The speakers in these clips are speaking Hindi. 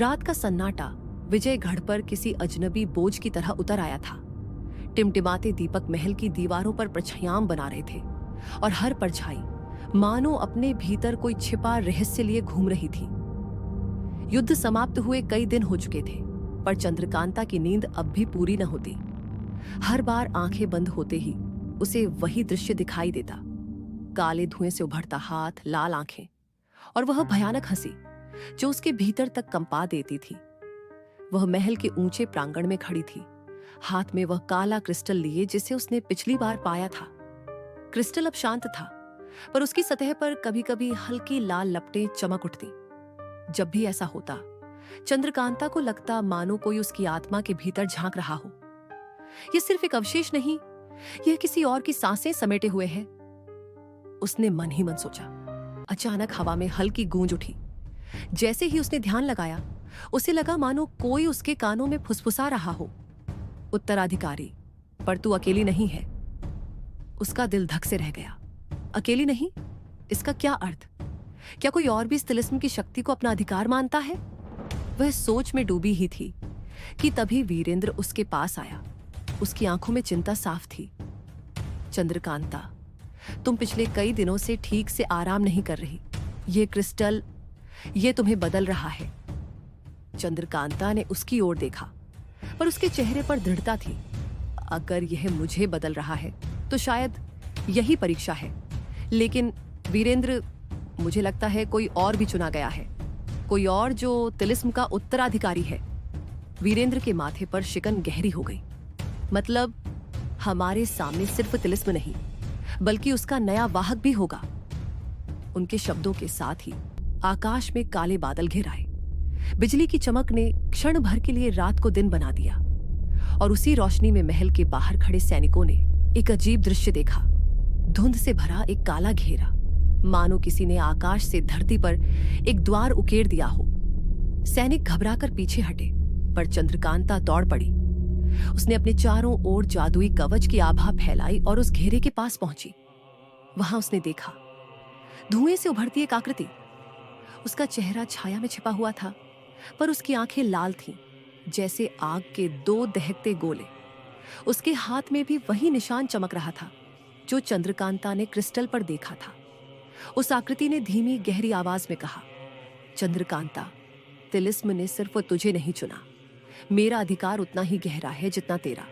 रात का सन्नाटा विजयगढ़ पर किसी अजनबी बोझ की तरह उतर आया था। टिमटिमाते दीपक महल की दीवारों पर परछायां बना रहे थे और हर परछाई मानो अपने भीतर कोई छिपा रहस्य लिए घूम रही थी। युद्ध समाप्त हुए कई दिन हो चुके थे, पर चंद्रकांता की नींद अब भी पूरी न होती। हर बार आंखें बंद होते ही उसे वही दृश्य दिखाई देता, काले धुएं से उभरता हाथ, लाल आंखें और वह भयानक हंसी जो उसके भीतर तक कंपा देती थी। वह महल के ऊंचे प्रांगण में खड़ी थी, हाथ में वह काला क्रिस्टल लिए जिसे उसने पिछली बार पाया था। क्रिस्टल अब शांत था, पर उसकी सतह पर कभी कभी हल्की लाल लपटें चमक उठती। जब भी ऐसा होता, चंद्रकांता को लगता मानो कोई उसकी आत्मा के भीतर झांक रहा हो। यह सिर्फ एक अवशेष नहीं, यह किसी और की सांसें समेटे हुए है। उसने मन ही मन सोचा। अचानक हवा में हल्की गूंज उठी। जैसे ही उसने ध्यान लगाया, उसे लगा मानो कोई उसके कानों में फुसफुसा रहा हो, उत्तराधिकारी, पर तू अकेली नहीं है। उसका दिल धक से रह गया। अकेली नहीं? इसका क्या अर्थ? क्या कोई और भी इस तिलिस्म की शक्ति को अपना अधिकार मानता है? वह सोच में डूबी ही थी कि तभी वीरेंद्र उसके पास आया। उसकी आंखों में चिंता साफ थी। चंद्रकांता, तुम पिछले कई दिनों से ठीक से आराम नहीं कर रही। ये क्रिस्टल, ये तुम्हें बदल रहा है। चंद्रकांता ने उसकी ओर देखा, पर उसके चेहरे पर दृढ़ता थी। अगर यह मुझे बदल रहा है तो शायद यही परीक्षा है। लेकिन वीरेंद्र, मुझे लगता है कोई और भी चुना गया है, कोई और जो तिलिस्म का उत्तराधिकारी है। वीरेंद्र के माथे पर शिकन गहरी हो गई। मतलब हमारे सामने सिर्फ तिलिस्म नहीं, बल्कि उसका नया वाहक भी होगा। उनके शब्दों के साथ ही आकाश में काले बादल घिर आए। बिजली की चमक ने क्षण भर के लिए रात को दिन बना दिया और उसी रोशनी में महल के बाहर खड़े सैनिकों ने एक अजीब दृश्य देखा। धुंध से भरा एक काला घेरा, मानो किसी ने आकाश से धरती पर एक द्वार उकेर दिया हो। सैनिक घबराकर पीछे हटे, पर चंद्रकांता दौड़ पड़ी। उसने अपने चारों ओर जादुई कवच की आभा फैलाई और उस घेरे के पास पहुंची। वहां उसने देखा धुएं से उभरती एक आकृति। उसका चेहरा छाया में छिपा हुआ था, पर उसकी आंखें लाल थीं, जैसे आग के दो दहकते गोले। उसके हाथ में भी वही निशान चमक रहा था जो चंद्रकांता ने क्रिस्टल पर देखा था। उस आकृति ने धीमी गहरी आवाज में कहा, चंद्रकांता, तिलिस्म ने सिर्फ तुझे नहीं चुना। मेरा अधिकार उतना ही गहरा है जितना तेरा।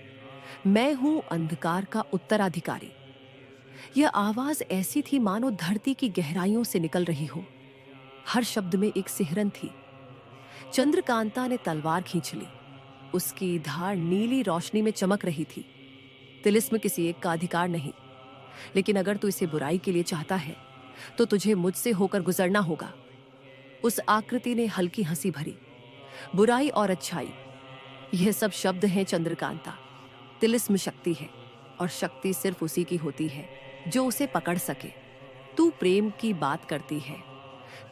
मैं हूं अंधकार का उत्तराधिकारी। यह आवाज ऐसी थी मानो धरती की गहराइयों से निकल रही हो। हर शब्द में एक सिहरन थी। चंद्रकांता ने तलवार खींच ली। उसकी धार नीली रोशनी में चमक रही थी। तिलिस्म किसी एक का अधिकार नहीं, लेकिन अगर तू इसे बुराई के लिए चाहता है तो तुझे मुझसे होकर गुजरना होगा। उस आकृति ने हल्की हंसी भरी। बुराई और अच्छाई, यह सब शब्द हैं चंद्रकांता। तिलिस्म शक्ति है, और शक्ति सिर्फ उसी की होती है जो उसे पकड़ सके। तू प्रेम की बात करती है,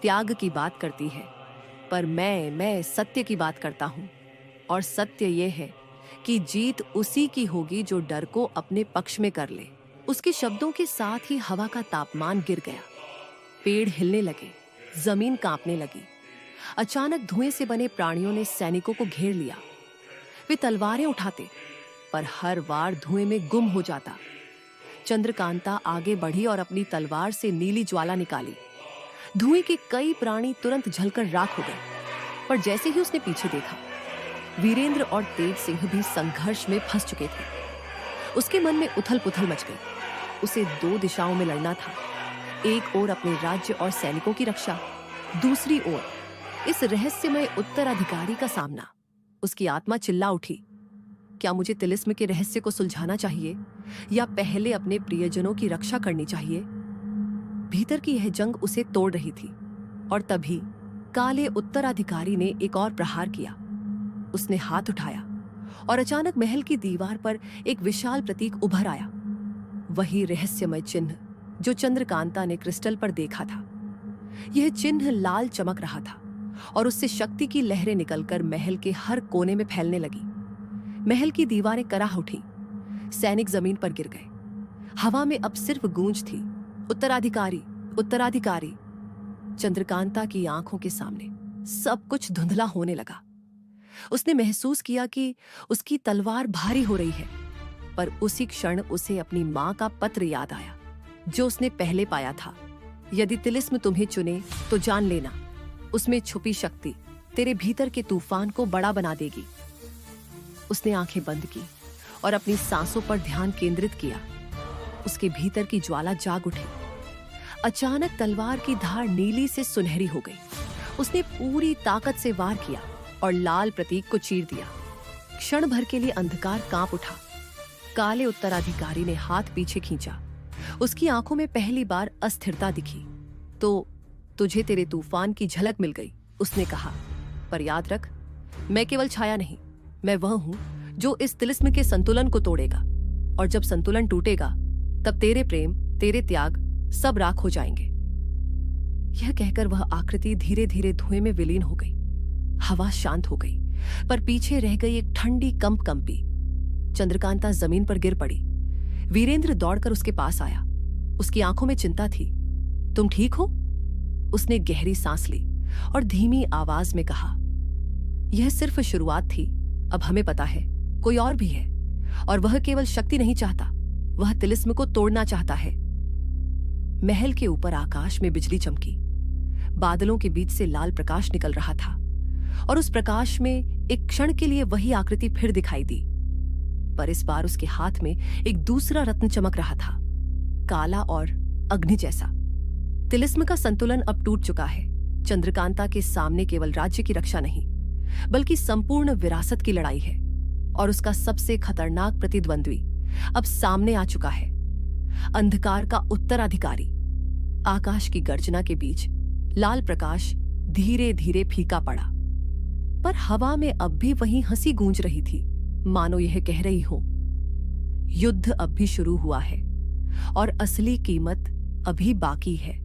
त्याग की बात करती है, पर मैं सत्य की बात करता हूं। और सत्य यह है कि जीत उसी की होगी जो डर को अपने पक्ष में कर ले। उसके शब्दों के साथ ही हवा का तापमान गिर गया। पेड़ हिलने लगे, जमीन कांपने लगी। अचानक धुएं से बने प्राणियों ने सैनिकों को घेर लिया। वे तलवारें उठाते, पर हर बार धुएं में गुम हो जाता। चंद्रकांता आगे बढ़ी और अपनी तलवार से नीली ज्वाला निकाली। धुएं के कई प्राणी तुरंत जलकर राख हो गए, पर जैसे ही उसने पीछे देखा, वीरेंद्र और तेज सिंह भी संघर्ष में फंस चुके थे। उसके मन में उथल पुथल मच गई। उसे दो दिशाओं में लड़ना था, एक ओर अपने राज्य और सैनिकों की रक्षा, दूसरी ओर इस रहस्यमय उत्तराधिकारी का सामना। उसकी आत्मा चिल्ला उठी, क्या मुझे तिलिस्म के रहस्य को सुलझाना चाहिए या पहले अपने प्रियजनों की रक्षा करनी चाहिए? भीतर की यह जंग उसे तोड़ रही थी। और तभी काले उत्तराधिकारी ने एक और प्रहार किया। उसने हाथ उठाया और अचानक महल की दीवार पर एक विशाल प्रतीक उभर आया। वही रहस्यमय चिन्ह जो चंद्रकांता ने क्रिस्टल पर देखा था। यह चिन्ह लाल चमक रहा था और उससे शक्ति की लहरें निकलकर महल के हर कोने में फैलने लगी। महल की दीवारें कराह उठी। सैनिक जमीन पर गिर गए। हवा में अब सिर्फ गूंज थी, उत्तराधिकारी, उत्तराधिकारी। चंद्रकांता की आंखों के सामने सब कुछ धुंधला होने लगा। उसने महसूस किया कि उसकी तलवार भारी हो रही है, पर उसी क्षण उसे अपनी मां का पत्र याद आया जो उसने पहले पाया था। यदि तिलिस्म तुम्हें चुने तो जान लेना, उसमें छुपी शक्ति तेरे भीतर के तूफान को बड़ा बना देगी। उसने आंखें बंद की और अपनी सांसों पर ध्यान केंद्रित किया। उसके भीतर की ज्वाला जाग उठी। अचानक तलवार की धार नीली से सुनहरी हो गई। उसने पूरी ताकत से वार किया और लाल प्रतीक को चीर दिया। क्षण भर के लिए अंधकार कांप उठा। काले उत्तराधिकारी ने हाथ पीछे खींचा। उसकी आंखों में पहली बार अस्थिरता दिखी। तो तुझे तेरे तूफान की झलक मिल गई, उसने कहा, पर याद रख, मैं केवल छाया नहीं, मैं वह हूं जो इस तिलिस्म के संतुलन को तोड़ेगा। और जब संतुलन टूटेगा तब तेरे प्रेम, तेरे त्याग सब राख हो जाएंगे। यह कहकर वह आकृति धीरे धीरे धुएं में विलीन हो गई। हवा शांत हो गई, पर पीछे रह गई एक ठंडी कंप कंपी। चंद्रकांता जमीन पर गिर पड़ी। वीरेंद्र दौड़कर उसके पास आया। उसकी आंखों में चिंता थी। तुम ठीक हो? उसने गहरी सांस ली और धीमी आवाज में कहा, यह सिर्फ शुरुआत थी। अब हमें पता है कोई और भी है, और वह केवल शक्ति नहीं चाहता, वह तिलिस्म को तोड़ना चाहता है। महल के ऊपर आकाश में बिजली चमकी। बादलों के बीच से लाल प्रकाश निकल रहा था, और उस प्रकाश में एक क्षण के लिए वही आकृति फिर दिखाई दी। पर इस बार उसके हाथ में एक दूसरा रत्न चमक रहा था, काला और अग्नि जैसा। तिलिस्म का संतुलन अब टूट चुका है। चंद्रकांता के सामने केवल राज्य की रक्षा नहीं, बल्कि संपूर्ण विरासत की लड़ाई है। और उसका सबसे खतरनाक प्रतिद्वंद्वी अब सामने आ चुका है, अंधकार का उत्तराधिकारी। आकाश की गर्जना के बीच लाल प्रकाश धीरे धीरे फीका पड़ा, पर हवा में अब भी वही हंसी गूंज रही थी, मानो यह कह रही हो, युद्ध अब भी शुरू हुआ है और असली कीमत अभी बाकी है।